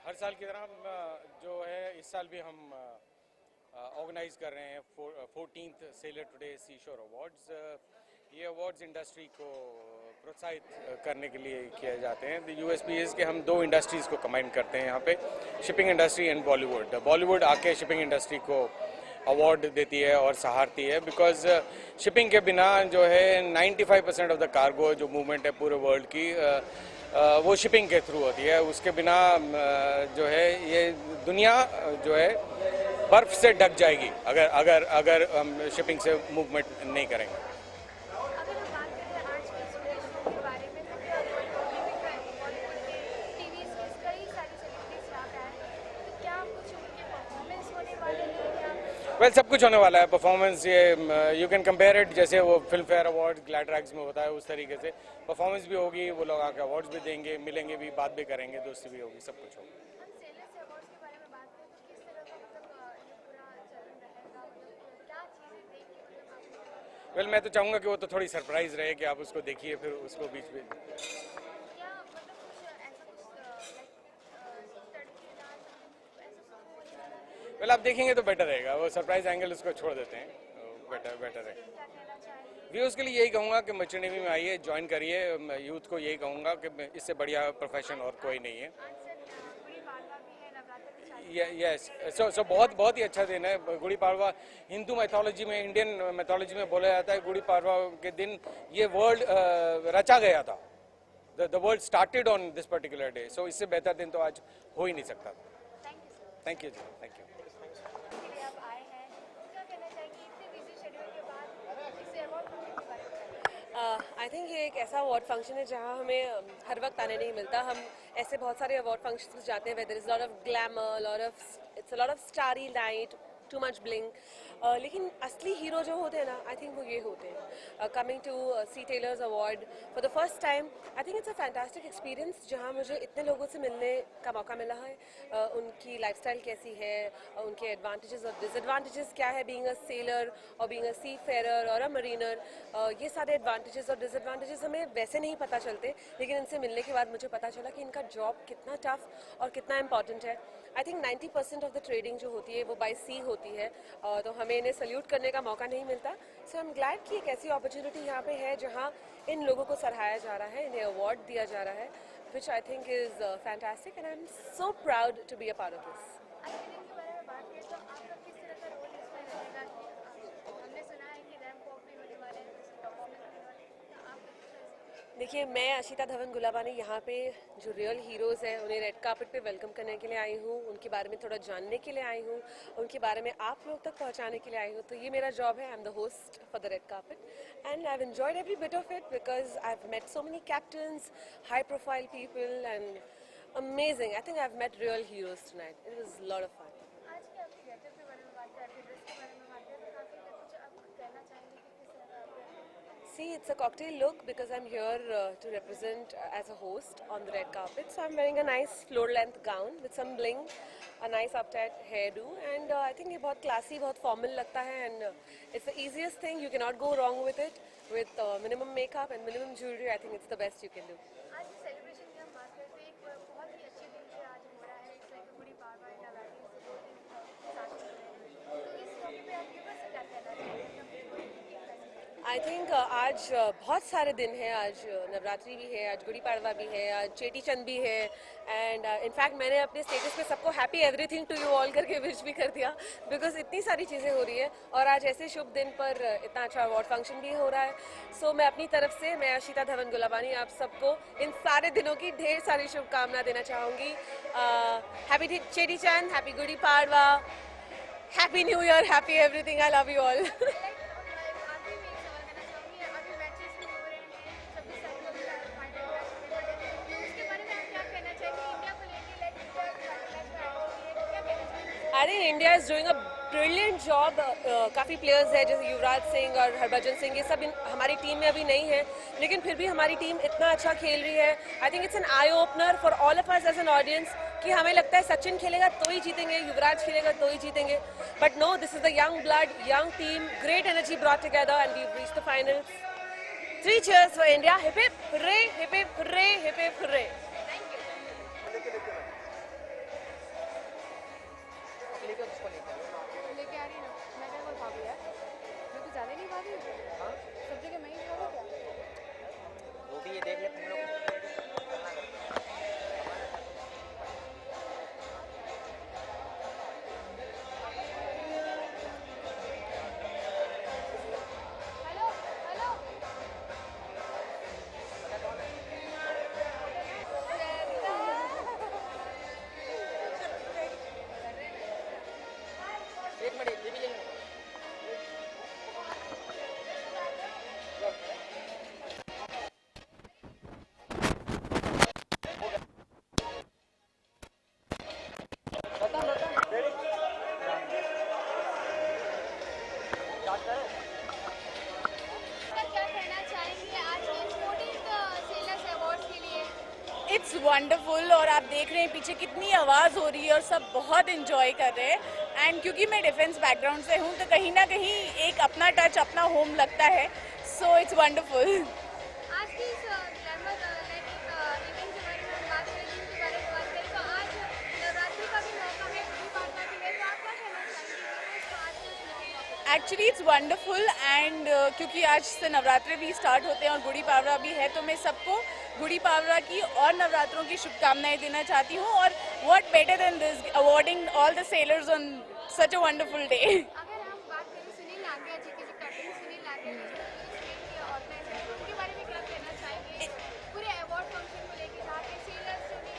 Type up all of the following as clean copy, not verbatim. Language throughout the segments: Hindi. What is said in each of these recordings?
हर साल की तरह जो है इस साल भी हम ऑर्गेनाइज कर रहे हैं 14th seller today seashore awards. ये अवार्ड्स इंडस्ट्री को प्रोत्साहित करने के लिए किए जाते हैं। द यूएसपी इज़ कि हम दो इंडस्ट्रीज़ को कंबाइन करते हैं यहाँ पे, shipping industry and Bollywood. Bollywood आके शिपिंग इंडस्ट्री को अवार्ड देती है और सहारती है, बिकॉज शिपिंग के बिना जो है 95% ऑफ द कार्गो जो मूवमेंट है पूरे वर्ल्ड की वो शिपिंग के थ्रू होती है। उसके बिना जो है ये दुनिया जो है बर्फ से ढक जाएगी अगर अगर अगर हम शिपिंग से मूवमेंट नहीं करेंगे। वेल सब कुछ होने वाला है। परफॉर्मेंस ये यू कैन कंपेयर इट जैसे वो film fair award glad rags में होता है, उस तरीके से परफॉर्मेंस भी होगी, वो लोग आके अवार्ड्स भी देंगे, मिलेंगे भी, बात भी करेंगे, दोस्ती भी होगी, सब कुछ होगा। वेल मैं तो चाहूँगा कि वो तो थोड़ी सरप्राइज रहे कि आप उसको देखिए फिर उसको बीच में। वेल आप देखेंगे तो बेटर रहेगा, वो सरप्राइज एंगल उसको छोड़ देते हैं, बेटर है। व्यूज़ के लिए यही कहूँगा कि मर्चेंट नेवी में आइए, ज्वाइन करिए। यूथ को यही कहूँगा कि इससे बढ़िया प्रोफेशन और कोई नहीं है। यस सो बहुत ही अच्छा दिन है गुड़ी पाड़वा। हिंदू मैथोलॉजी में, इंडियन मैथोलॉजी में बोला जाता है गुड़ी पाड़वा के दिन ये वर्ल्ड रचा गया था। The world started on this particular day. So इससे बेहतर दिन तो आज हो ही नहीं सकता। Thank you ji, thank you. I think ये एक ऐसा अवार्ड फंक्शन है जहाँ हमें हर वक्त आने नहीं मिलता। हम ऐसे बहुत सारे अवार्ड फंक्शंस जाते हैं, whether is lot of glamour, it's a lot of starry night, too much bling, लेकिन असली हीरो जो होते हैं ना, आई थिंक वो ये होते हैं। Coming to see tailors award for the first time, I think it's a fantastic experience जहाँ मुझे इतने लोगों से मिलने का मौका मिला है। उनकी लाइफस्टाइल कैसी है, उनके एडवांटेजेस और डिसएडवांटेजेस क्या है बीइंग अ सेलर और बीइंग अ सी फेरर और अ मरीनर। ये सारे एडवांटेजेस और डिसएडवांटेजेस हमें वैसे नहीं पता चलते, लेकिन इनसे मिलने के बाद मुझे पता चला कि इनका जॉब कितना टफ और कितना इंपॉर्टेंट है। I think 90% of the trading जो होती है वो बाय सी होती है, तो हमें इन्हें सल्यूट करने का मौका नहीं मिलता। सो आई एम ग्लैड कि एक ऐसी अपॉर्चुनिटी यहाँ पे है जहाँ इन लोगों को सराहाया जा रहा है, इन्हें अवार्ड दिया जा रहा है, which I think is fantastic and I am so proud to be a part of this. देखिए, मैं अशिता धवन गुलाबानी यहाँ पे जो रियल हीरोज़ हैं उन्हें रेड कार्पेट पे वेलकम करने के लिए आई हूँ, उनके बारे में थोड़ा जानने के लिए आई हूँ, उनके बारे में आप लोग तक पहुँचाने के लिए आई हूँ. तो ये मेरा जॉब है. I am the host for the red carpet and I have enjoyed every bit of it because I have met so many captains, high profile people and amazing. I think I've met real heroes tonight. It was a lot of fun. आज के आप थिएटर के बारे में बात करें, आपके ड्रेस के बारे में बात करें, तो काफ़ी कुछ आप कहना चाहेंगे कि किस तरह का आपका See, it's a cocktail look because I'm here to represent as a host on the red carpet. So I'm wearing a nice floor-length gown with some bling, a nice up-tight hairdo, and I think ये बहुत classy, बहुत formal लगता है, and it's the easiest thing. You cannot go wrong with it. With minimum makeup and minimum jewelry, I think it's the best you can do. आज की सेलिब्रेशन की हम बात करते हैं, एक बहुत ही अच्छे दिन से आज हो रहा है, एक लाइक गुड़ी पाड़वा या नवरात्रि से 2 दिन साथ हो रहे हैं, तो इस मौके पे आप व्यूअर्स से क्या कहना चाहेंगे अपने कोई एक मैसेज? आई थिंक आज बहुत सारे दिन हैं. आज नवरात्रि भी है, आज गुड़ी पाड़वा भी है, आज चेटी चंद भी है, एंड इनफैक्ट मैंने अपने स्टेटस पे सबको happy everything to you all करके विश भी कर दिया बिकॉज इतनी सारी चीज़ें हो रही है और आज ऐसे शुभ दिन पर इतना अच्छा अवार्ड फंक्शन भी हो रहा है. सो मैं अपनी तरफ से, मैं अशिता धवन गुलाबानी, आप सबको इन सारे दिनों की ढेर सारी शुभकामना देना चाहूँगी. Happy Cheti Chand, happy Gudi Padwa, happy new year, happy everything. I love you all. आखिरी में एक सवाल करना चाहूँगी, अभी मैचेस भी हो रहे हैं, 26 तारीख को फाइनल मैच होने वाले हैं, तो उसके बारे में आप क्या कहना चाहेंगे? इंडिया को लेके लाइक इंडिया फाइनल मैच में आई होगी है, तो क्या कहना चाहेंगे? I think India is doing a brilliant job. काफ़ी प्लेयर्स हैं जैसे युवराज सिंह और हरभजन सिंह, ये सब हमारी टीम में अभी नहीं है, लेकिन फिर भी हमारी टीम इतना अच्छा खेल रही है. I think it's an eye opener for all of us as an audience कि हमें लगता है सचिन खेलेगा तो ही जीतेंगे, युवराज खेलेगा तो ही जीतेंगे, but no, this is the young blood, young team, great energy brought together and we've reached the finals. 3 cheers for India. Hip hip hooray, hip hip hooray, hip hip hooray. लेके आ रही ना, मैं क्या बोल भाभी यार, मैं तो ज़्यादा नहीं भाभी हूँ, सब जगह मैं ही भाभी क्या? वो भी ये देख ले तुम लोग। हेलो हेलो एक मिनट ये भी लेंगे। क्या कहना चाहेंगे आज के 14th सेलर्स अवार्ड्स के लिए? It's wonderful. और आप देख रहे हैं पीछे कितनी आवाज़ हो रही है और सब बहुत इंजॉय कर रहे हैं. एंड क्योंकि मैं डिफेंस बैकग्राउंड से हूँ तो कहीं ना कहीं एक अपना टच, अपना होम लगता है. So it's wonderful. आज की इस ग्लैमर लाइक इवेंट के बारे में हम बात करें, दिन के बारे में बात करें, तो आज नवरात्रि का भी मौका है, गुड़ी पाड़वा भी है, तो आप क्या कहना चाहेंगे इसको आज के इस मौके पर? Actually it's wonderful. एंड क्योंकि आज से नवरात्रि भी स्टार्ट होते हैं और गुड़ी पाड़वा भी है, तो मैं सबको गुड़ी पाड़वा की और नवरात्रों की शुभकामनाएं देना चाहती हूँ. और what better than this, awarding all the sellers on such a wonderful day. अगर हम बात करें सुनील नागिया जी की, जो कैप्टन सुनील नागिया जी जो इस गेम के ऑर्गेनाइजर हैं, उनके बारे में क्या कहना चाहेंगे पूरे अवार्ड फंक्शन को लेके, जहाँ पे सेलर्स जो ने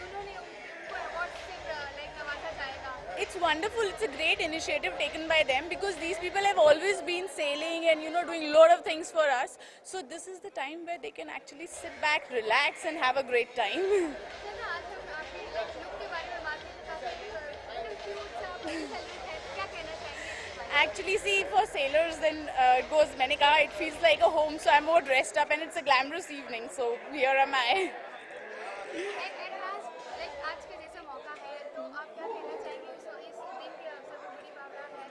उन्होंने उनको अवार्ड से लाइक नवाजा जाएगा? It's wonderful. It's a great initiative taken by them because these people have always been sailing and doing a lot of things for us. So this is the time where they can actually sit back, relax, and have a great time. चलो आज हम आपके लुक के बारे में बात करें, तो काफी एकदम क्यूट सा प्रिंसेस लुक है, तो क्या कहना चाहेंगे इसके बारे में? Actually, see, for sailors, then it goes. मैंने कहा it feels like a home, so I'm more dressed up, and it's a glamorous evening. So here am I. And like आज के जैसा मौका है, तो आप क्या कहना चाहेंगे इस दिन के अवसर पर? गुड़ी पाड़वा है,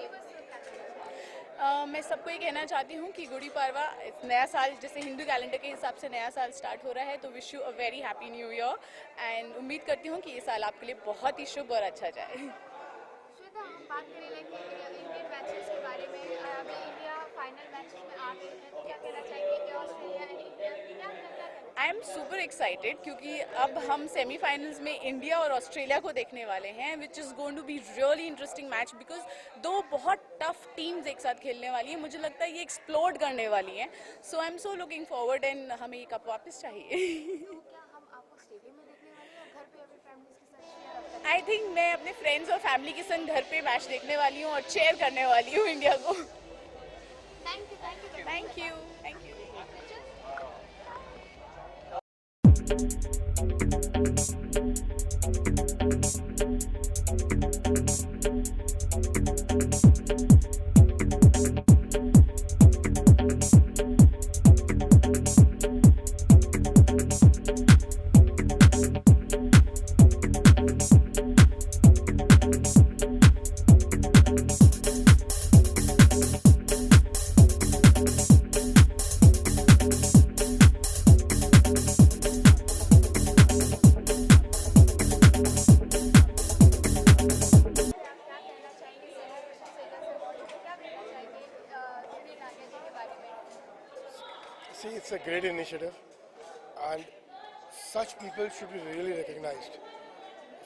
ये बस क्या कहना चाहेंगे? मैं सबको ये कहना चाहती हूँ कि गुड़ी पाड़वा नया साल, जैसे हिंदू कैलेंडर के हिसाब से नया साल स्टार्ट हो रहा है, तो wish you a very happy new year. And उम्मीद करती हूँ कि ये साल आपके लिए बहुत ही शुभ और अच्छा जाए. श्वेता, हम बात करें लाइक इंडियन मैचेस के बारे में, अभी इंडिया फाइनल मैचेस में आ गई है, तो क्या कहना चाहेंगे कि ऑस्ट्रेलिया एंड इंडिया क्या क्या कहना आई एम सुपर एक्साइटेड क्योंकि अब हम सेमीफाइनल्स में इंडिया और ऑस्ट्रेलिया को देखने वाले हैं, which is going to be really interesting match because दो बहुत टफ टीम्स एक साथ खेलने वाली हैं. मुझे लगता है ये एक्सप्लोड करने वाली हैं. So I am so looking forward and हमें ये कप वापस चाहिए. क्या हम आपको स्टेडियम में देखने वाले हैं या घर पे अपनी फैमिली के साथ शेयर? आई थिंक मैं अपने फ्रेंड्स और फैमिली के संग घर पे मैच देखने वाली हूँ और चेयर करने वाली हूँ इंडिया को. Thank you thank you. Thank you. See, it's a great initiative, and such people should be really recognized.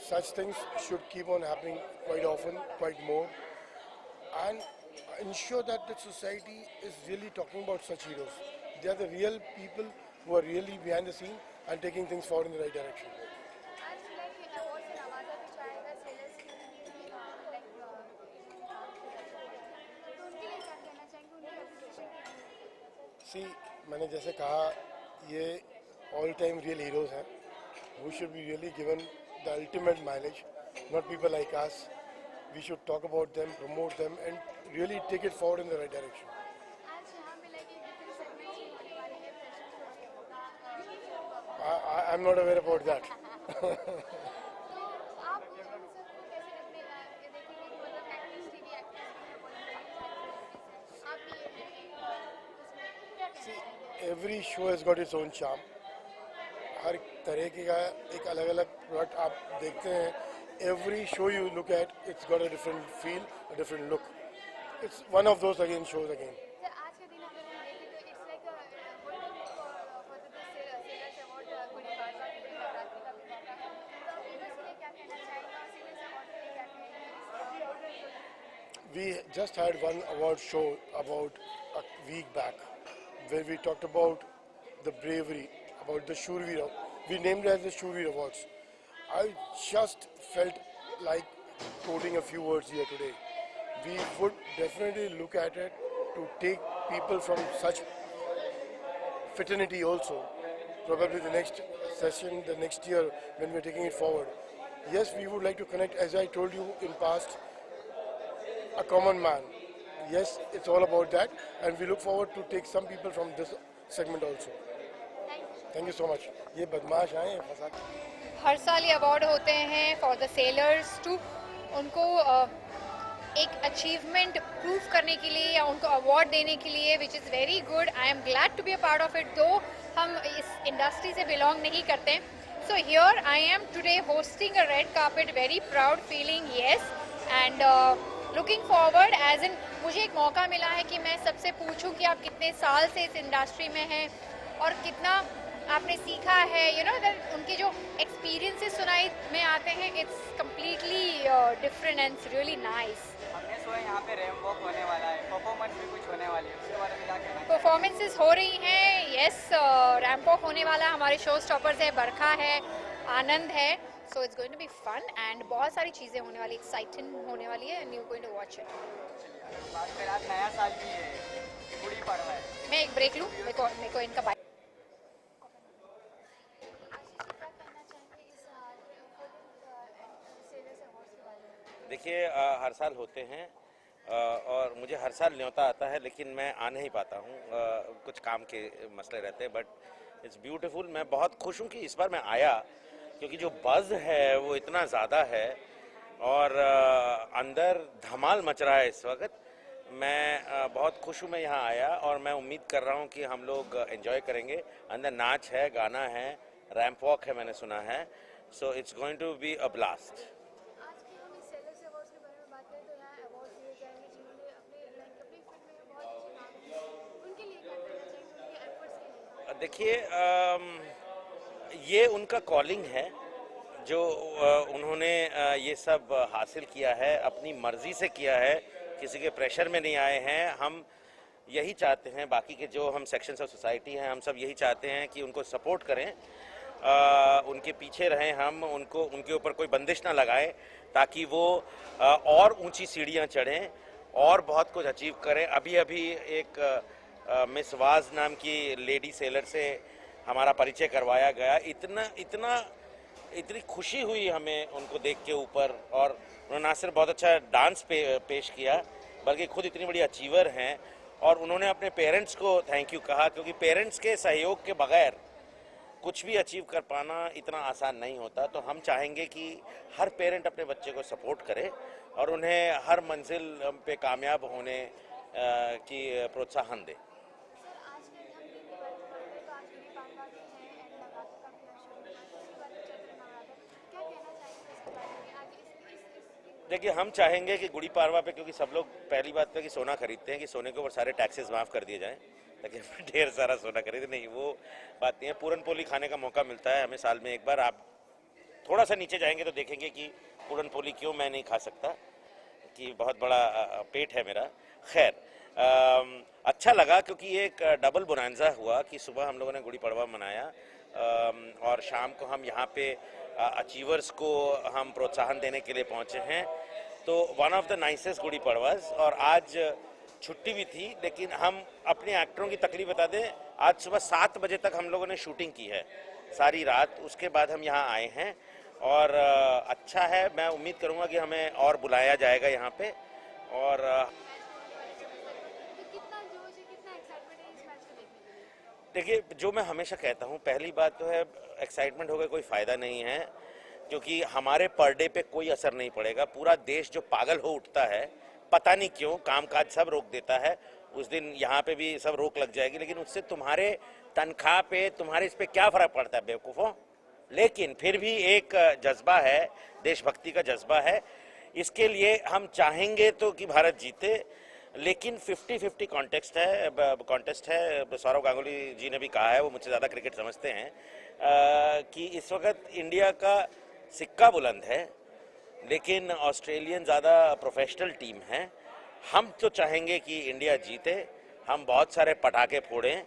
Such things should keep on happening quite often, quite more, and ensure that the society is really talking about such heroes. They are the real people who are really behind the scene and taking things forward in the right direction. आज लाइक अवार्ड से नवाजा भी जाएगा सेलर्स के लिए लाइक तो उनके लिए क्या कहना चाहेंगे, उनकी एप्रिसिएशन के लिए? See, मैंने जैसे कहा, ये all time real heroes हैं, who should be really given the ultimate mileage, not people like us. We should talk about them, promote them, and really take it forward in the right direction. आज यहाँ पे लाइक एक डिफरेंट सेगमेंट्स भी होने वाले हैं, फैशन शो होगा. I'm not aware about that. तो आप उन सबको कैसे अपने देखेंगे कि मतलब एक्ट्रेस टीवी एक्ट्रेस आप भी उसमें क्या कहना चाहेंगे? Every show has got its own charm. हर तरह का एक अलग अलग प्रोडक्ट आप देखते हैं. Every show you look at, it's got a different feel, a different look. It's one of those again shows again. Sir आज का दिन अगर हम देखें तो it's like golden for the sellers award Gudi Padwa के लिए नवरात्रि का भी मौका है. तो आप व्यूअर्स के लिए क्या कहना चाहेंगे और सेलर्स अवार्ड के लिए क्या कहेंगे? We just had one award show about a week back where we talked about the bravery, about the Shurveer. We named it as the Shurveer Awards. I just felt like quoting a few words here today. We would definitely look at it to take people from such fraternity also. Probably the next session, the next year when we're taking it forward. Yes, we would like to connect, as I told you in past, a common man. Yes, it's all about that, and we look forward to take some people from this segment also. Thank you so much. ये बदमाश आए हैं फंसा. हर साल ये अवार्ड होते हैं फॉर द सेलर्स टू उनको एक अचीवमेंट प्रूव करने के लिए या उनको अवार्ड देने के लिए, which is very good. I am glad to be a part of it, though हम इस इंडस्ट्री से बिलोंग नहीं करते. So here I am today hosting a red carpet, very proud feeling, yes, and looking forward as in मुझे एक मौका मिला है कि मैं सबसे पूछूं कि आप कितने साल से इस इंडस्ट्री में हैं और कितना आपने सीखा है. यू नो उनके जो एक्सपीरियंसेस सुनाई में आते हैं, it's completely different and really nice. हमने सुना यहाँ पे रैंप वॉक होने वाला है, परफॉर्मेंस भी कुछ होने वाली है, उसके बारे में क्या कहना है? परफॉर्मेंसेस हो रही हैं, यस, रैंप वॉक होने वाला. हमारे शो स्टॉपर्स है, बरखा है, आनंद है. So it's going to be fun and बहुत सारी चीज़ें होने वाली, एक्साइटिंग होने वाली है and you going to watch it. बात करें, आज नया साल भी है, गुड़ी पड़वा है. मैं एक ब्रेक लूँ, मेरे को इनका देखिए, हर साल होते हैं और मुझे हर साल न्योता आता है, लेकिन मैं आ नहीं पाता हूँ, कुछ काम के मसले रहते हैं. But it's beautiful. मैं बहुत खुश हूँ कि इस बार मैं आया, क्योंकि जो बज़ है वो इतना ज़्यादा है और अंदर धमाल मच रहा है इस वक्त. मैं बहुत खुश हूँ मैं यहाँ आया और मैं उम्मीद कर रहा हूँ कि हम लोग एंजॉय करेंगे. अंदर नाच है, गाना है, रैंप वॉक है, मैंने सुना है. So it's going to be a blast. आज के हम इस सेलर्स अवार्ड्स के बारे में बात करें तो यहाँ अवार्ड दिए जाएंगे जिन्होंने अपने लाइक अपनी फील्ड में बहुत अच्छे काम किए. उनके लिए क्या कहना चाहिए, उनके एफर्ट्स के लिए? देखिए, ये उनका कॉलिंग है जो उन्होंने ये सब हासिल किया है, अपनी मर्जी से किया है, किसी के प्रेशर में नहीं आए हैं। हम यही चाहते हैं, बाकी के जो हम सेक्शंस ऑफ सोसाइटी हैं, हम सब यही चाहते हैं कि उनको सपोर्ट करें, उनके पीछे रहें, हम उनको उनके ऊपर कोई बंदिश ना लगाएं ताकि वो और ऊंची सीढ़ियां चढ़ें और बहुत कुछ अचीव करें। अभी अभी एक मिस वाज नाम की लेडी सेलर से हमारा परिचय करवाया गया। इतनी खुशी हुई हमें उनको देख के ऊपर, और उन्होंने ना सिर्फ बहुत अच्छा डांस पेश किया बल्कि खुद इतनी बड़ी अचीवर हैं। और उन्होंने अपने पेरेंट्स को थैंक यू कहा, क्योंकि पेरेंट्स के सहयोग के बगैर कुछ भी अचीव कर पाना इतना आसान नहीं होता। तो हम चाहेंगे कि हर पेरेंट अपने बच्चे को सपोर्ट करे और उन्हें हर मंजिल पे कामयाब होने की प्रोत्साहन दे। आज के हम दिन के बारे में बात करें तो आज गुड़ी पाड़वा भी है एंड नवरात्र का भी शुरू हुआ है, उसके बाद चैत्र नवरात्र, क्या कहना चाहेंगे इसके बारे में आज इस देखिए, हम चाहेंगे कि गुड़ी पाड़वा पे, क्योंकि सब लोग पहली बात तो कि सोना खरीदते हैं कि सोने के ऊपर सारे टैक्सेस माफ़ कर दिए जाएं ताकि ढेर सारा सोना खरीदे, नहीं वो बात नहीं है। पूरन पोली खाने का मौका मिलता है हमें साल में एक बार। आप थोड़ा सा नीचे जाएंगे तो देखेंगे कि पूरन पोली क्यों मैं नहीं खा सकता, कि बहुत बड़ा पेट है मेरा। खैर, अच्छा लगा क्योंकि ये एक डबल बोनांजा हुआ कि सुबह हम लोगों ने गुड़ी पड़वा मनाया और शाम को हम यहाँ पे अचीवर्स को हम प्रोत्साहन देने के लिए पहुँचे हैं। तो one of the nicest Gudi Padwas, और आज छुट्टी भी थी, लेकिन हम अपने एक्टरों की तकलीफ बता दें, आज सुबह 7 बजे तक हम लोगों ने शूटिंग की है सारी रात, उसके बाद हम यहाँ आए हैं और अच्छा है। मैं उम्मीद करूँगा कि हमें और बुलाया जाएगा यहाँ पे। और तो कितना जोश है, कितना एक्साइटमेंट है इस मैच को देखने के लिए? देखिए, जो मैं हमेशा कहता हूँ, पहली बात तो है एक्साइटमेंट होकर कोई फ़ायदा नहीं है, क्योंकि हमारे पर डे पे कोई असर नहीं पड़ेगा। पूरा देश जो पागल हो उठता है, पता नहीं क्यों, कामकाज सब रोक देता है, उस दिन यहाँ पे भी सब रोक लग जाएगी, लेकिन उससे तुम्हारे तनख्वाह पे, तुम्हारे इस पे क्या फ़र्क पड़ता है बेवकूफ़ों। लेकिन फिर भी एक जज्बा है, देशभक्ति का जज्बा है, इसके लिए हम चाहेंगे तो कि भारत जीते, लेकिन 50-50 कॉन्टेस्ट है। सौरव गांगुली जी ने भी कहा है, वो मुझसे ज़्यादा क्रिकेट समझते हैं, कि इस वक्त इंडिया का सिक्का बुलंद है, लेकिन ऑस्ट्रेलियन ज़्यादा प्रोफेशनल टीम है। हम तो चाहेंगे कि इंडिया जीते, हम बहुत सारे पटाखे फोड़ें,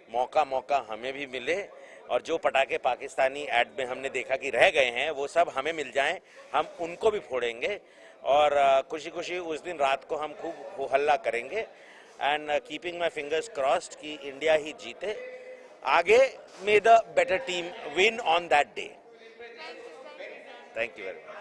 मौका हमें भी मिले, और जो पटाखे पाकिस्तानी ऐड में हमने देखा कि रह गए हैं वो सब हमें मिल जाएं, हम उनको भी फोड़ेंगे और खुशी खुशी उस दिन रात को हम खूब हो हल्ला करेंगे। And keeping my fingers crossed कि इंडिया ही जीते आगे। मे the better team win on that day. Thank you very much.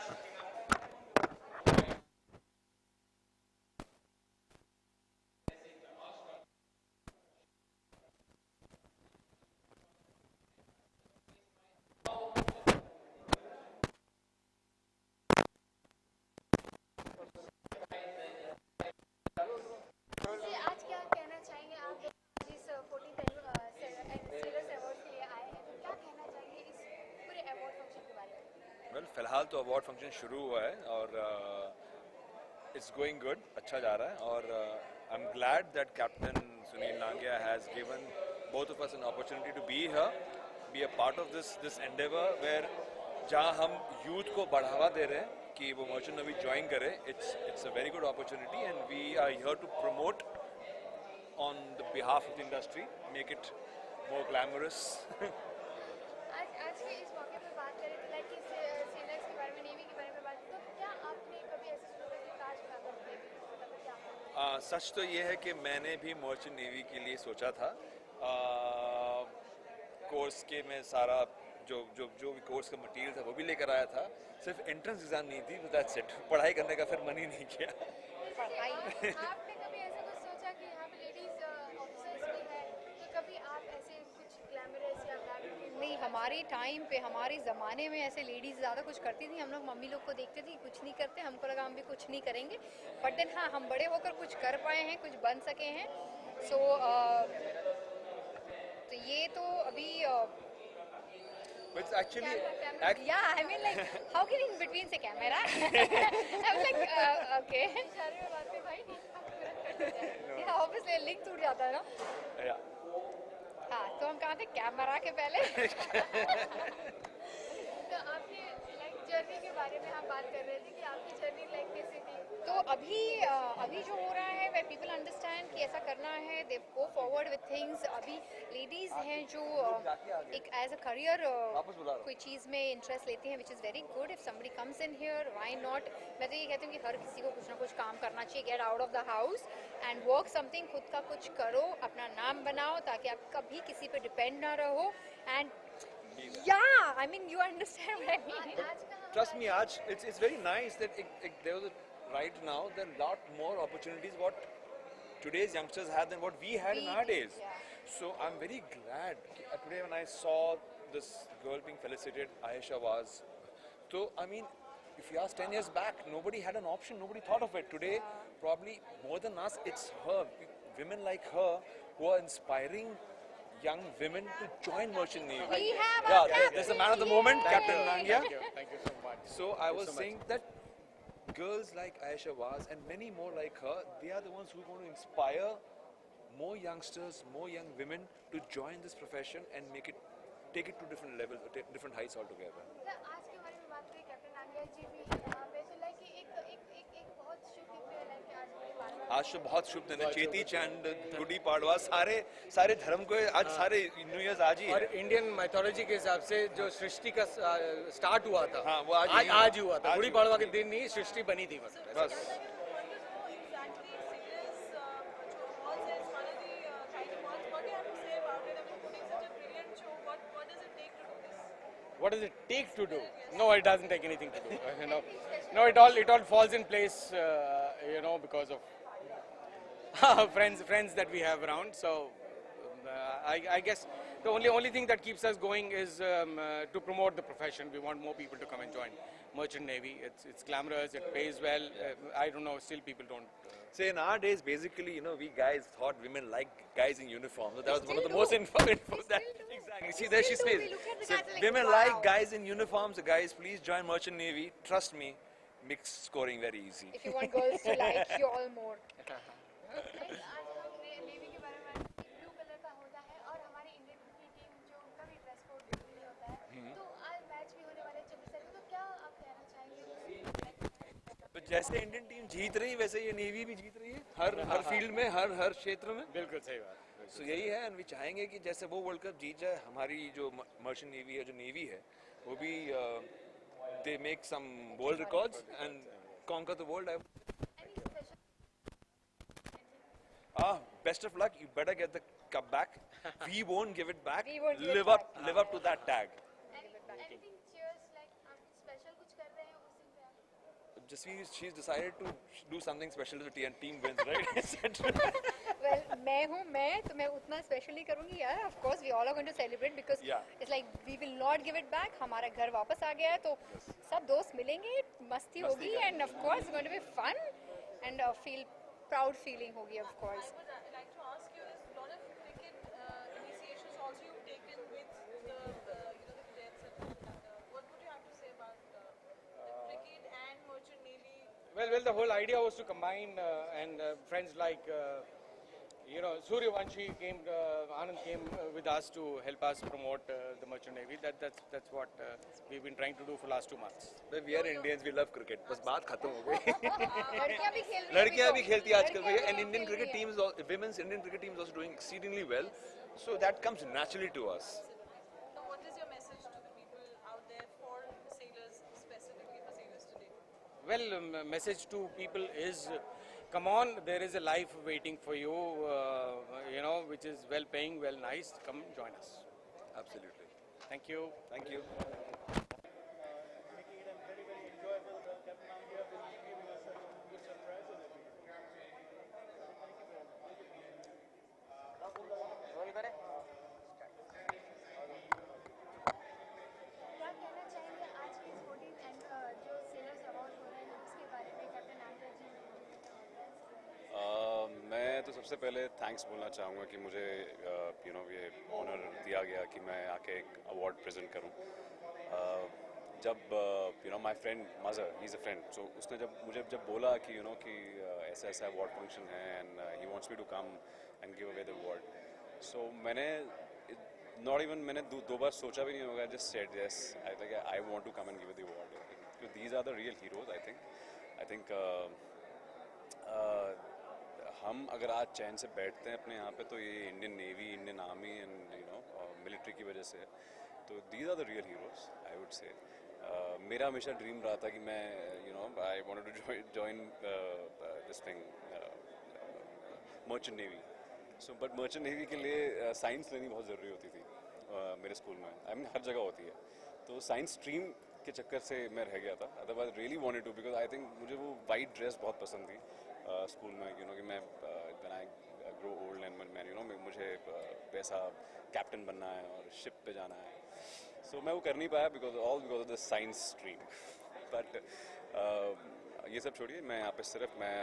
आज क्या कहना चाहेंगे आप जिस 14th सेलर्स अवार्ड के लिए आए हैं, तो क्या कहना चाहेंगे इस पूरे अवार्ड फंक्शन के बारे में? वेल, फिलहाल तो अवार्ड फंक्शन शुरू हुआ है और इट्स गोइंग गुड, अच्छा जा रहा है। और I am glad that captain Sunil Nangia has given both of us an opportunity to be here, be a part of this endeavour where, जहां हम यूथ को बढ़ावा दे रहे हैं कि वो मर्चेंट नेवी ज्वाइन करे। It's a very good opportunity and we are here to promote on the behalf of the industry, make it more glamorous. आज के इस मौके पर बात करें तो लाइक सेलर्स के बारे में, नेवी के बारे में बात, तो क्या आपने कभी ऐसा सोचा कि काश मैं अगर नेवी में होता तो क्या होता? सच तो ये है कि मैंने भी मर्चेंट नेवी के लिए सोचा था। कोर्स के में सारा जो भी कोर्स का मटेरियल था वो भी लेकर आया था, सिर्फ एंट्रेंस एग्जाम नहीं थी, दैट्स इट। पढ़ाई करने का फिर मन ही नहीं किया। आपने कभी ऐसा कुछ सोचा कि यहाँ पे लेडीज ऑफिसर्स भी है, तो कभी आप ऐसे कुछ ग्लैमरस या नहीं, हमारे टाइम पे, हमारे ज़माने में ऐसे लेडीज़ ज़्यादा कुछ करती थी। हम लोग मम्मी लोग को देखते थे कुछ नहीं करते, हमको लगा हम भी कुछ नहीं करेंगे, बट देन हाँ, हम बड़े होकर कुछ कर पाए हैं, कुछ बन सके हैं। सो तो ये तो अभी But it's actually yeah, I mean like how can in between say camera? I'm like okay. इशारे में बात में भाई Yeah, obviously लिंक टूट जाता है ना। yeah. हाँ, तो हम कहाँ थे? कैमरा के पहले। बारे में हम बात कर रहे थे कि आपकी जर्नी लाइक कैसी थी. तो अभी जो हो रहा है वे पीपल अंडरस्टैंड कि ऐसा करना है, दे गो फॉरवर्ड विद थिंग्स. अभी लेडीज़ हैं जो एक एज अ करियर कोई चीज़ में इंटरेस्ट लेती हैं, which is very good. If somebody comes in here, why not. मैं तो ये कहती हूँ कि हर किसी को कुछ ना कुछ काम करना चाहिए. Get out of the house and work something. खुद का कुछ करो, अपना नाम बनाओ, ताकि आप कभी किसी पे डिपेंड ना रहो. And yeah, I mean, you understand what I mean. Trust me, Aj, it's very nice that there was right now there are a lot more opportunities what today's youngsters have than what we had in our days. Yeah. So I'm very glad today when I saw this girl being felicitated, Ayesha was. So I mean, if you ask 10 years back, nobody had an option, nobody thought of it. Today, probably more than us, it's her, women like her who are inspiring young women to join Merchant Navy. We have Yeah, our captain. there's a man of the moment, Captain Yay. Nangia. Thank you so much. So I was saying that girls like Ayesha was and many more like her, they are the ones who are going to inspire more youngsters, more young women to join this profession and take it to different levels, different heights altogether. Sir, आज के बारे में बात करें, कैप्टन नांगिया जी भी यहाँ पे, तो लाइक एक बहुत शुभ दिन है, लाइक आज गुड़ी पाड़वा. आज तो बहुत शुभ दिन है. चेती चंद, गुड़ी पाड़वा, सारे धर्म को आज सारे न्यू ईयर्स आज ही और है. इंडियन माइथोलॉजी के हिसाब से जो सृष्टि का स्टार्ट हुआ था, हाँ, वो आज हुआ था. आज गुड़ी हुआ पाड़वा के दिन ही सृष्टि बनी थी बस. बस. What does it take to do? No, it doesn't take anything to do. No, it all falls in place, because of friends that we have around. So I guess the only thing that keeps us going is to promote the profession. We want more people to come and join Merchant Navy. It's glamorous. It pays well. I don't know. Still, people don't. So in our days, basically, we guys thought women like guys in uniform. So that was one of the still most do. Exactly. See, there she still do. says. We look at the So guys like, women wow. like guys in uniforms. So guys, please join Merchant Navy. Trust me, makes scoring very easy. If you want girls to like you all more. Like आज हम नेवी के बारे में ब्लू कलर का होता है और हमारी इंडियन की टीम जो उनका भी ड्रेस कोड ब्लू होता है. तो आज मैच भी होने वाले 26 तारीख को, तो क्या आप कहना चाहेंगे? तो जैसे इंडियन टीम जीत रही वैसे ये नेवी भी जीत रही है हर फील्ड में हर क्षेत्र में. बिल्कुल सही बात. सो यही है एंड वी चाहेंगे कि जैसे वो वर्ल्ड कप जीत जाए, हमारी जो मर्चेंट नेवी है, जो नेवी है, वो भी they make some world records and conquer the world. Best of luck. You better get the cup back. We won't give it back. We won't give it Live up to that tag. Anything cheers, like आप स्पेशल कुछ कर रहे हैं उस दिन पे आप? Just she's decided to do something special to the team wins, right? Well, तो मैं उतना स्पेशल नहीं करूँगी यार. Of course, we all are going to celebrate because Yeah. it's like we will not give it back. हमारा घर वापस आ गया है, तो सब दोस्त मिलेंगे, मस्ती होगी, and of course, it's going to be fun and feel proud feeling होगी, of course. I would like to ask you, is a lot of cricket initiations also you've taken with the cadets and what would you have to say about the cricket and Merchant Navy? Well, the whole idea was to combine and friends like Suryavanshi came, Anand came with us to help us promote the Merchant Navy. That's what we've been trying to do for last 2 months. We are Indians, we love cricket. बस बात खत्म हो गई. लड़कियाँ भी खेल रही हैं लड़कियाँ अभी भी तो. खेलती है आजकल भैया. लड़कियाँ And भी Indian खेल cricket रही team is women's Indian cricket team is also doing exceedingly well. So that comes naturally to us. So what is your message to the people out there for sailors, specifically for sailors today? Well, message to people is, come on, there is a life waiting for you, which is well paying, well nice. Come join us. Absolutely. Thank you. Thank you. क्या कहना चाहेंगे आज के इस 14 एंड जो सेलर्स अवार्ड हो रहे हैं उसके बारे में, कैप्टन नांगिया जी ने? मैं तो सबसे पहले थैंक्स बोलना चाहूँगा कि मुझे ये ऑनर दिया गया कि मैं आके एक अवार्ड प्रेजेंट करूँ. जब my friend Mazar, he is a friend, so उसने जब बोला कि कि ऐसा अवार्ड फंक्शन है and he wants me to come and give away the award, so मैंने दो बार सोचा भी नहीं होगा. Just said yes, I want to come and give the award. because these are the real heroes. I think हम अगर आज चैन से बैठते हैं अपने यहाँ पे तो ये Indian Navy, Indian Army and military की वजह से है. तो these are the real heroes I would say. मेरा हमेशा ड्रीम रहा था कि मैं I wanted to join this thing merchant navy. So but merchant navy के लिए साइंस लेनी बहुत ज़रूरी होती थी मेरे स्कूल में. आई मीन हर जगह होती है. तो साइंस स्ट्रीम के चक्कर से मैं रह गया था. Otherwise really wanted to, because I think मुझे वो वाइट ड्रेस बहुत पसंद थी स्कूल में. कि मैं when I grow old and मैं मुझे वैसा कैप्टन बनना है और शिप पे जाना है. सो मैं वो कर नहीं पाया because of the science stream. But ये सब छोड़िए, मैं यहाँ पे सिर्फ मैं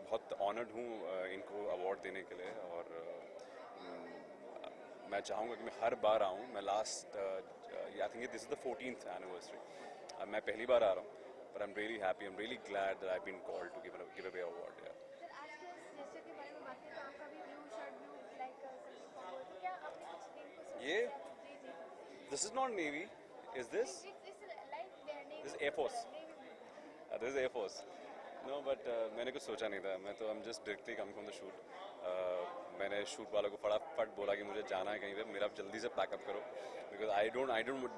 बहुत ऑनर्ड हूँ इनको अवार्ड देने के लिए. और मैं चाहूँगा कि मैं हर बार आऊँ. मैं last I think this is the 14th anniversary. मैं पहली बार आ रहा हूँ. But I'm really happy. I'm really glad that I've been called to give away an award. Yeah. Sir आज के इस gesture के बारे में बात करें तो आपका भी blue shirt blue like Sandeep Kapoor, तो क्या आपने कुछ टीम को सोचा ये? है? जी. This is not Navy. Is this? It's like their name. This is Air Force. This is Air Force. No, but मैंने कुछ सोचा नहीं था. मैं तो I'm just directly coming from the shoot. मैंने शूट वालों को फटाफट बोला कि मुझे जाना है कहीं पे, मेरा जल्दी से पैकअप करो, because I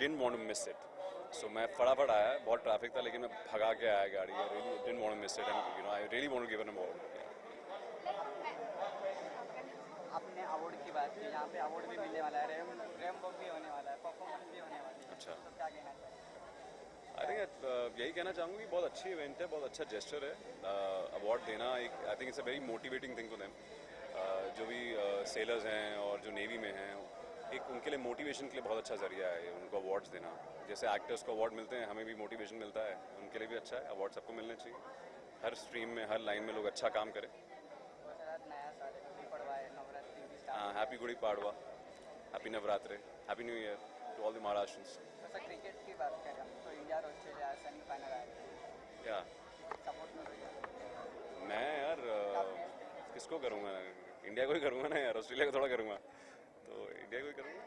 didn't want to miss it. सो मैं फटाफट आया. बहुत ट्रैफिक था लेकिन मैं भगा के आया गाड़ी. I really didn't want to miss it and I really want to give an award. अपने अवार्ड की बात की, यहाँ पे अवार्ड भी मिलने वाला है, रैम वॉक भी होने वाला है, परफॉर्मेंस भी होने वाली है. अच्छा. तो क्या कहना चाहिए? आई थिंक यही कहना चाहूँगा कि बहुत अच्छी इवेंट है, बहुत अच्छा जेस्चर है. अवार्ड देना एक I think it's a very motivating thing to them. जो भी सेलर्स हैं और जो नेवी में हैं, एक उनके लिए मोटिवेशन के लिए बहुत अच्छा जरिया है उनको अवार्ड्स देना. जैसे एक्टर्स को अवार्ड मिलते हैं, हमें भी मोटिवेशन मिलता है, उनके लिए भी अच्छा है. अवार्ड सबको मिलने चाहिए. हर स्ट्रीम में, हर लाइन में लोग अच्छा काम करें. नया साल है, गुड़ी पड़वा है, नवरात्रि भी स्टार्ट. हाँ, happy Gudi Padwa, happy Navratre, happy new year to all the Maharashtrians. Sir cricket की बात करें तो इंडिया और ऑस्ट्रेलिया सेमीफाइनल आए. या सपोर्ट में रहिए. मैं यार किसको करूँगा? इंडिया को ही करूँगा ना यार, ऑस्ट्रेलिया को थोड़ा करूँगा. तो इंडिया को ही करूँगा.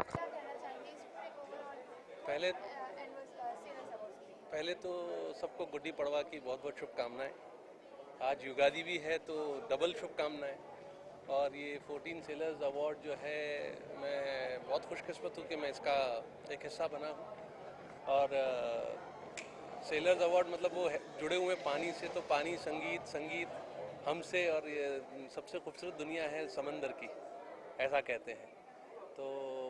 क्या कहना चाहेंगे इस पूरे ओवरऑल पहले तो सबको गुड्डी पड़वा की बहुत बहुत शुभकामनाएं. आज युगादि भी है तो डबल शुभकामनाएं. और ये 14 सेलर्स अवार्ड जो है, मैं बहुत खुशकिस्मत हूँ कि मैं इसका एक हिस्सा बना हूँ. और सेलर्स अवार्ड मतलब वो जुड़े हुए पानी से, तो पानी, संगीत हमसे, और ये सबसे खूबसूरत दुनिया है समंदर की, ऐसा कहते हैं. तो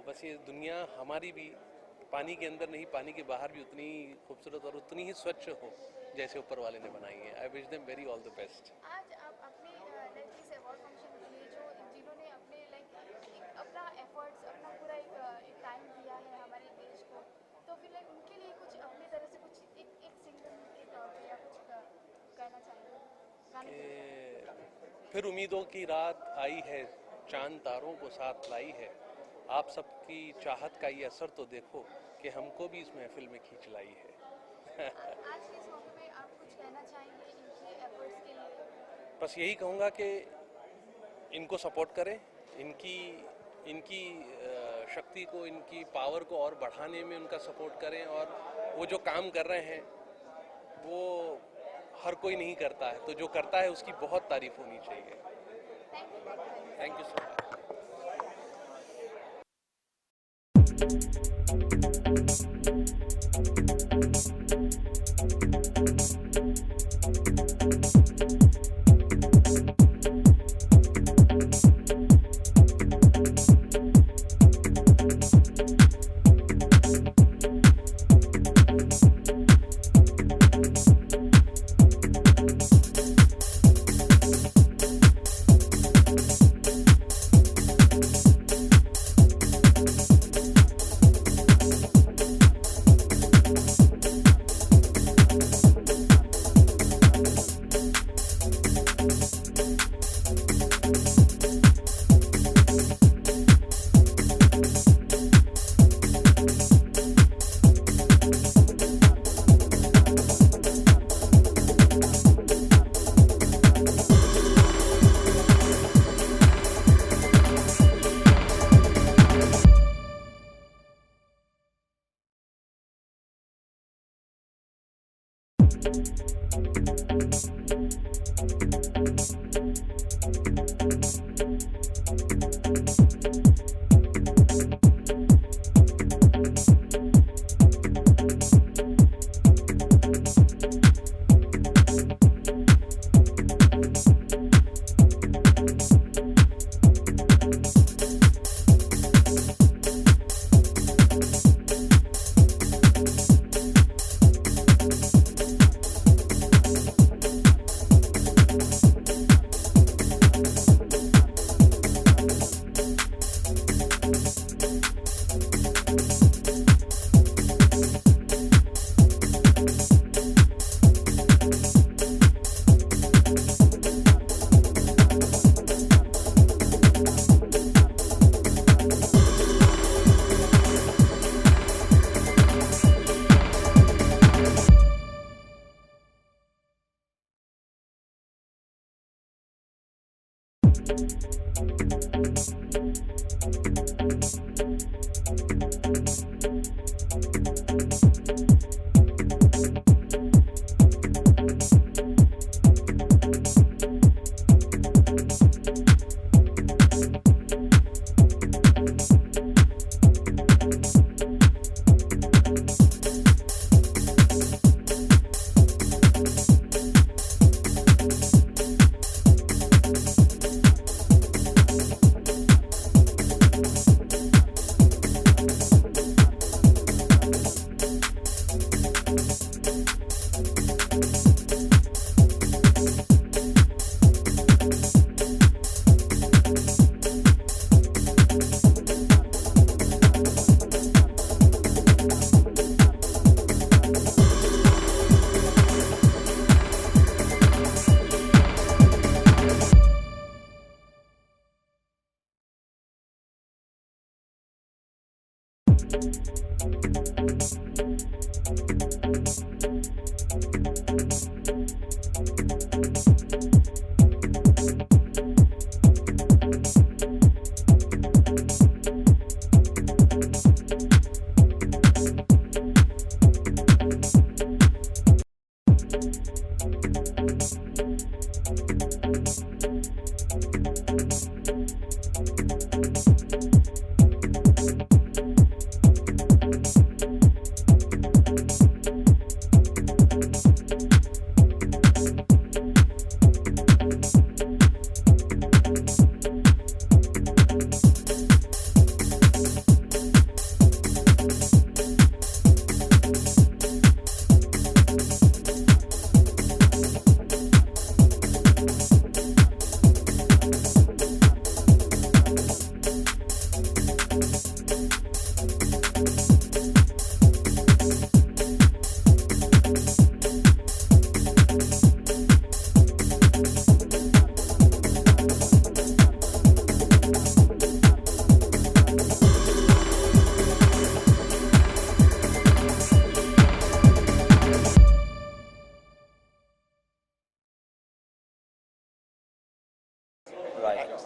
बस ये दुनिया हमारी भी पानी के अंदर नहीं, पानी के बाहर भी उतनी ही खूबसूरत और उतनी ही स्वच्छ हो जैसे ऊपर वाले ने बनाई है. I wish them very all the best. आज आप अपने लाइक इस अवार्ड फंक्शन के लिए जिन्होंने अपने लाइक अपना एफर्ट्स, अपना पूरा एक टाइम दिया है हमारे देश को, तो फिर लाइक उनके लिए कुछ अपनी तरह से कुछ एक सिंगल के तौर पे या कुछ कहना चाहिए? फिर उम्मीदों की रात आई है, चांद तारों को साथ लाई है. आप सबकी चाहत का ये असर तो देखो कि हमको भी इस महफिल में खींच लाई है. आज के इस मौके पे आप कुछ कहना चाहेंगे इनके एफर्ट्स के लिए? बस यही कहूँगा कि इनको सपोर्ट करें, इनकी शक्ति को, इनकी पावर को और बढ़ाने में उनका सपोर्ट करें. और वो जो काम कर रहे हैं वो हर कोई नहीं करता है, तो जो करता है उसकी बहुत तारीफ होनी चाहिए. Thank you so much.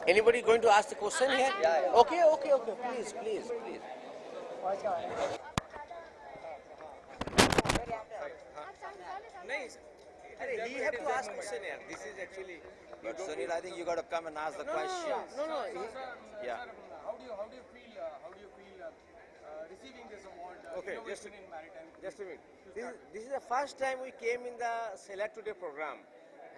Anybody going to ask the question here? Okay. Please. He have to ask question here. This is actually. But Sunil, I think you got to come and ask the question. No. Yeah. How do you feel receiving this award? Okay, Innovation in Maritime? just a minute. This is the first time we came in the Select Today program,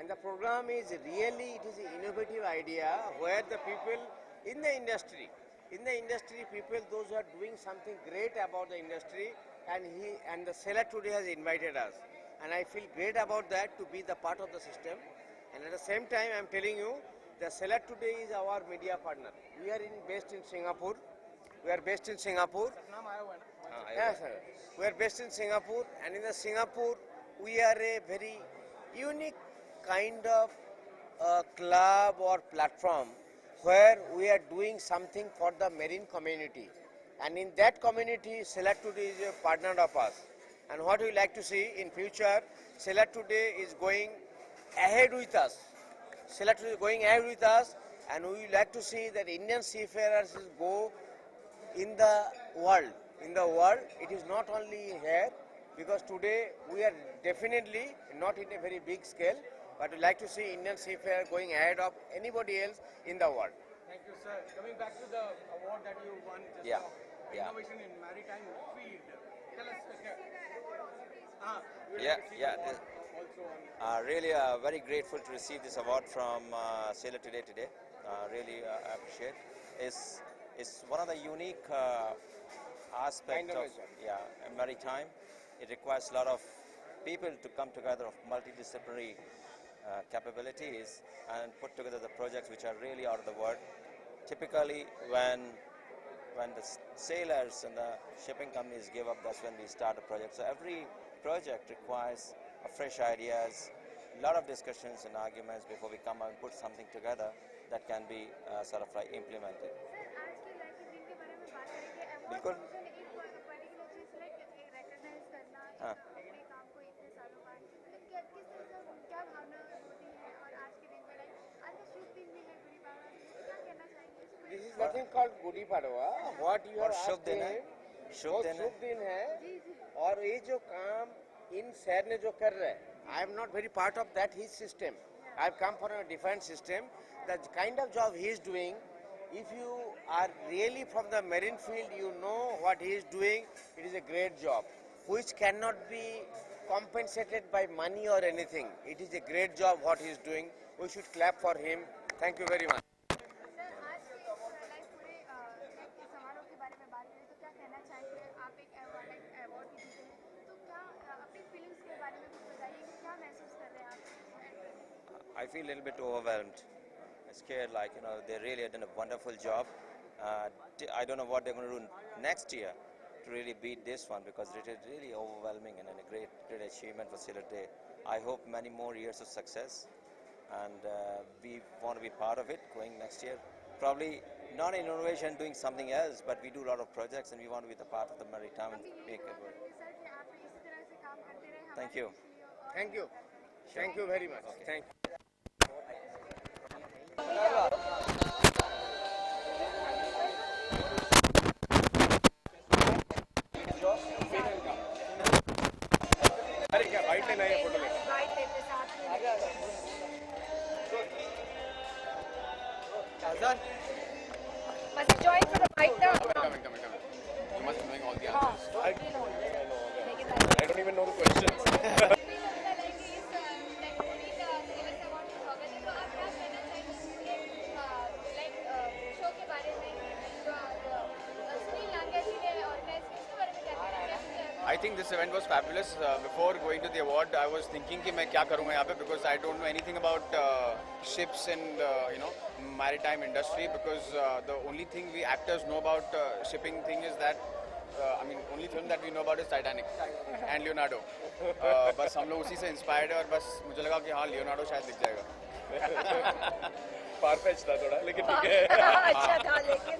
and the program is really, it is an innovative idea where the people in the industry, people, those who are doing something great about the industry, and the Select Today has invited us, and I feel great about that to be the part of the system. And at the same time, I am telling you, the Select Today is our media partner. We are based in Singapore. Yes, sir. We are based in Singapore, and in the Singapore, we are a very unique kind of club or platform where we are doing something for the marine community. And in that community, Select Today is a partner of us. And what we like to see in future, Select Today is going ahead with us. And we would like to see that Indian seafarers go in the world. It is not only here, because today we are definitely not in a very big scale, but we like to see Indian seafarer going ahead of anybody else in the world. Thank you, sir. Coming back to the award that you won just Yeah, now, yeah. innovation in maritime field. Tell us. Really very grateful to receive this award from Sailor Today. Really appreciate. It's one of the unique aspects of maritime. It requires a lot of people to come together of multidisciplinary capabilities and put together the projects which are really out of the world. Typically, when the sailors and the shipping companies give up, that's when we start a project. So every project requires fresh ideas, a lot of discussions and arguments before we come out and put something together that can be sort of like implemented. बिल्कुल हाँ This is nothing called Gudi Padwa. What you are और शुभ दिन है शुभ दिन है शुभ दिन है और ये जो काम इन शहर ने जो कर रहे हैं, I am not very part of that his system. I have come from a different system. The kind of job he is doing, if you are really from the marine field, you know what he is doing. It is a great job, which cannot be compensated by money or anything. It is a great job what he is doing. We should clap for him. Thank you very much. I feel a little bit overwhelmed, scared, like, they really have done a wonderful job. I don't know what they're going to do next year to really beat this one, because it is really overwhelming and a great achievement for Sailor Day. I hope many more years of success, and we want to be part of it going next year. Probably not in innovation, doing something else, but we do a lot of projects and we want to be the part of the maritime and make it work. Thank you. Thank you. Thank you very much. Okay. Thank you. अरे क्या वाइट लेना है फोटो में? Must join for the fight now. Coming. You must be knowing all the answers. I don't even know the questions. I think this event was fabulous. Before going to the award, I was thinking कि मैं क्या करूँगा यहाँ पे, because I don't know anything about ships and maritime industry, because the only thing we actors know about shipping thing is that only film that we know about is Titanic and Leonardo. बस हम लोग उसी से inspired है और बस मुझे लगा कि हाँ Leonardo शायद दिख जाएगा. Far-fetched था थोड़ा, लेकिन ठीक है. अच्छा था लेकिन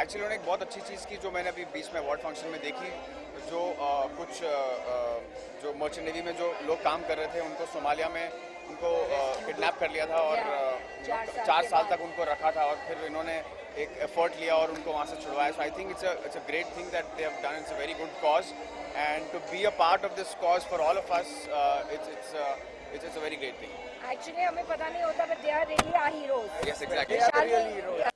एक्चुअली उन्होंने एक बहुत अच्छी चीज़ की जो मैंने अभी बीच में अवार्ड फंक्शन में देखी, जो कुछ जो मर्चेंट नेवी में जो लोग काम कर रहे थे उनको सोमालिया में उनको किडनैप कर लिया था और 4 साल तक उनको रखा था और फिर इन्होंने एक एफर्ट लिया और उनको वहाँ से छुड़वाया. So I think it's a great thing that they have done. It's a very good cause and to be a part of this cause for all of us it's a very great thing. Actually हमें पता नहीं होता but they are really our heroes. Yes exactly.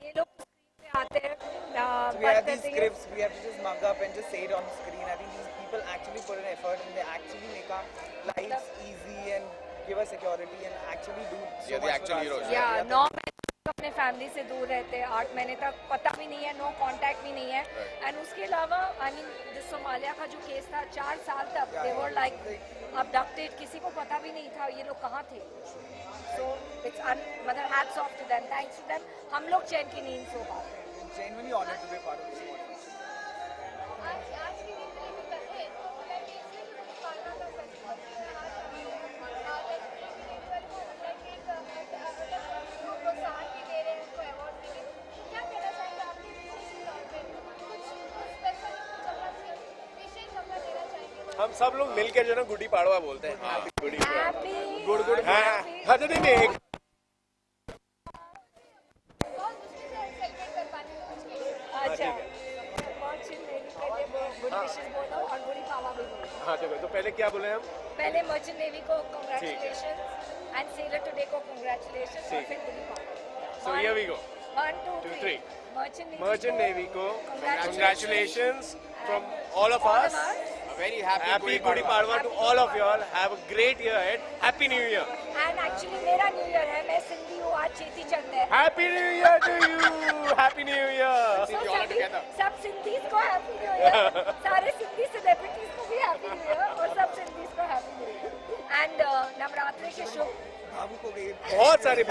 ये लोग स्क्रीन पे आते हैं. So we have these scripts, we have to just mug up and just say it on screen. I think these people actually put an effort and they actually make our lives easy and give us security and actually do so Yeah, the much actual for heroes. us. या 9 महीने अपने फैमिली से दूर रहते हैं, 8 महीने तक पता भी नहीं है, नो कांटेक्ट भी नहीं है. एंड उसके अलावा आई मीन सोमालिया का जो केस था 4 साल तक दे वर लाइक अबडक्टेड, किसी को पता भी नहीं था ये लोग कहाँ थे. सो इट्स मतलब hats off to them, thanks to them. हम लोग चैन की नींद सो पाते हैं. Genuinely honored to be part of this award. हम सब लोग मिलकर जो है ना गुड़ी पाड़वा बोलते हैं। हाँ, गुड़ी पाड़वा। गुड़ गुड़ हाँ तो नहीं एक अच्छा मर्चेंट नेवी के लिए गुड विशेस बोलो और गुड़ी पावा भी बोलो। हाँ तो पहले क्या बोले हम? पहले मर्चेंट नेवी को कांग्रेचुलेशंस एंड सेलर टुडे को कांग्रेचुलेशंस और फिर गुड़ी पावा। So here we go. 1 2 3 Merchant Navy को congratulations from all of us. Very Happy Gudi Padwa to all of you all. Have a great year ahead. Happy New Year. And actually मेरा न्यू ईयर है, मैं सिंधी हूँ, आज चेती चढ़ते हैं। Happy New Year to you. Happy New Year. सब सिंधीज को हैप्पी न्यू ईयर, सारे सिंधी सेलिब्रिटीज को भी हैप्पी न्यू ईयर और सब सिंधीज को happy new year. And Navratri के शुभ बहुत सारे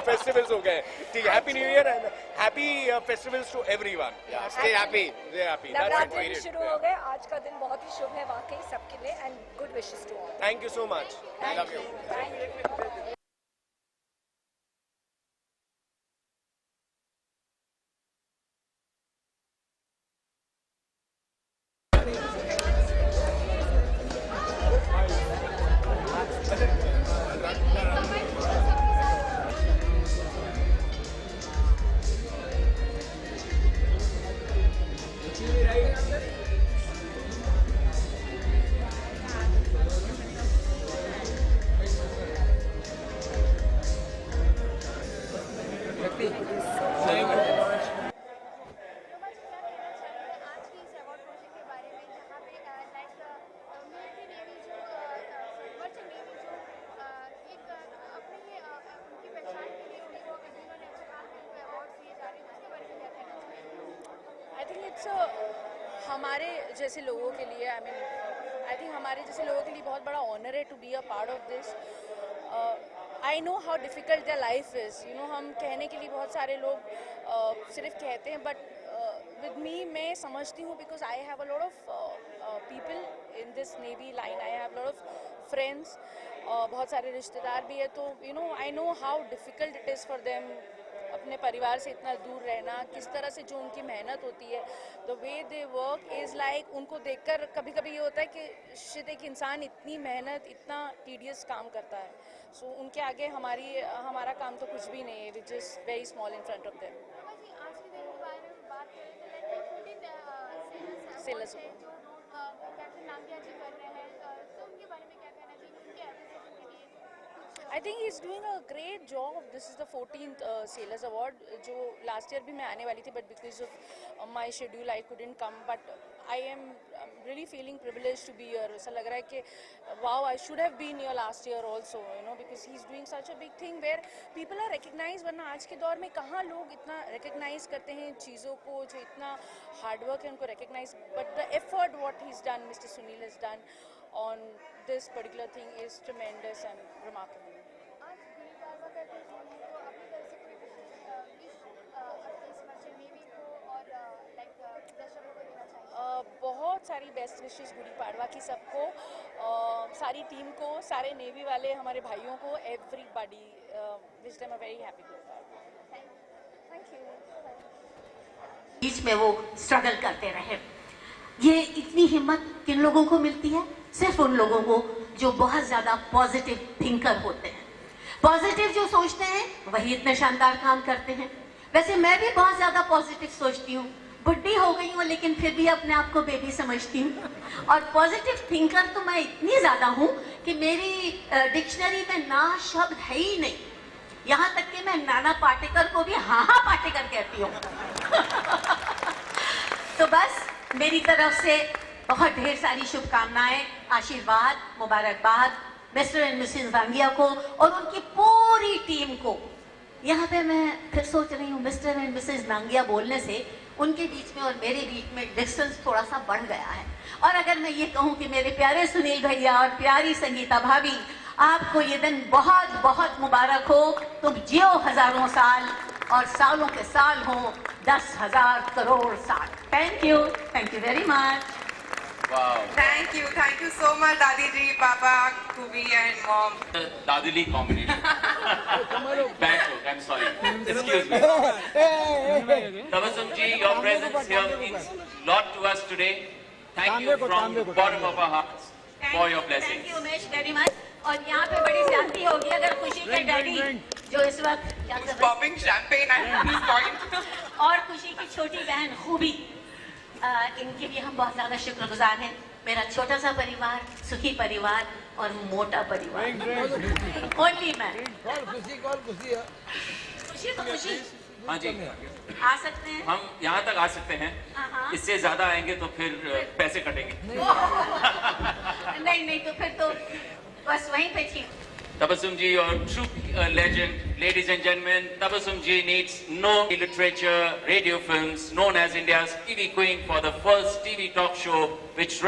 फेस्टिवल्स हो गए। ठीक है, happy new year and happy festivals to everyone. Stay happy, stay happy. Navratri भी शुरू हो गए, आज का दिन बहुत ही शुभ है वाकई सबके लिए and good wishes to all. Thank you so much. I love you. हमारे जैसे लोगों के लिए आई थिंक हमारे जैसे लोगों के लिए बहुत बड़ा ऑनर है to be a part of this. I know how difficult the life is, you know, हम कहने के लिए बहुत सारे लोग सिर्फ कहते हैं, बट विद मी मैं समझती हूँ because I have a lot of people in this navy line, I have lot of friends, बहुत सारे रिश्तेदार भी है, तो you know I know how difficult it is for them अपने परिवार से इतना दूर रहना, किस तरह से जो उनकी मेहनत होती है, the way they work is like, उनको देखकर कभी कभी ये होता है कि शायद एक इंसान इतनी मेहनत, इतना टीडियस काम करता है, सो उनके आगे हमारा काम तो कुछ भी नहीं है, विच is very small in front of them. Sellers I think he's doing a great job. This is the 14th Sailors Award, जो last year भी मैं आने वाली थी, but because of my schedule I couldn't come. But I am really feeling privileged to be here. ऐसा लग रहा है कि wow, I should have been here last year also, you know, because he's doing such a big thing where people are recognized. वरना आज के दौर में कहाँ लोग इतना recognize करते हैं चीज़ों को, जो इतना hard work है उनको recognize. But the effort what he's done, Mr. Sunil has done on this particular thing is tremendous and remarkable. बहुत सारी बेस्ट विशेस गुड़ी पाड़वा की सबको, सारी टीम को, सारे नेवी वाले हमारे भाइयों को, everybody wish them a very happy Gudi Padwa. Thank you. बीच में वो स्ट्रगल करते रहे, ये इतनी हिम्मत किन लोगों को मिलती है? सिर्फ उन लोगों को जो बहुत ज़्यादा पॉजिटिव थिंकर होते हैं, पॉजिटिव जो सोचते हैं वही इतने शानदार काम करते हैं। वैसे मैं भी बहुत ज़्यादा पॉजिटिव सोचती हूँ, बुढ़ी हो गई हूँ लेकिन फिर भी अपने आप को बेबी समझती हूँ, और पॉजिटिव थिंकर तो मैं इतनी ज़्यादा हूँ कि मेरी डिक्शनरी में ना शब्द है ही नहीं, यहाँ तक कि मैं नाना पाटेकर को भी हाँ पाटेकर कहती हूँ। तो बस मेरी तरफ से बहुत ढेर सारी शुभकामनाएं, आशीर्वाद, मुबारकबाद मिस्टर एंड मिसेस नांगिया को और उनकी पूरी टीम को। यहाँ पे मैं फिर सोच रही हूँ मिस्टर एंड मिसेस नांगिया बोलने से उनके बीच में और मेरे बीच में डिस्टेंस थोड़ा सा बढ़ गया है, और अगर मैं ये कहूँ कि मेरे प्यारे सुनील भैया और प्यारी संगीता भाभी, आपको ये दिन बहुत बहुत मुबारक हो, तुम जियो हजारों साल और सालों के साल हो 10,000 करोड़ साल। Thank you very much. Wow. Thank you so much, Dadi ji, Papa, Kubi, and Mom. Dadili combination. Bad joke, I'm sorry. Excuse me. Tabassum ji, your presence here means a lot to us today. Thank you from the bottom of our hearts. for your blessings. Thank you Umesh very much. और यहाँ पे बड़ी ज्यादती होगी अगर खुशी के डैडी जो इस वक्त क्या कर रहे हैं? Popping champagne at this point. और खुशी की छोटी बहन खूबी, इनके भी हम बहुत ज्यादा शुक्रगुजार हैं. मेरा छोटा सा परिवार, सुखी परिवार और मोटा परिवार. Only man. खुशी तो खुशी. हाँ जी, आ सकते हैं. हम यहाँ तक आ सकते हैं. हाँ. इससे ज्यादा आएंगे तो फिर पैसे कटेंगे. नहीं नहीं तो फिर तो बस वहीं पे ठीक. Tabassum ji, your true legend, ladies and gentlemen. Tabassum ji needs no literature, radio films, known as India's TV queen for the first TV talk show, which ran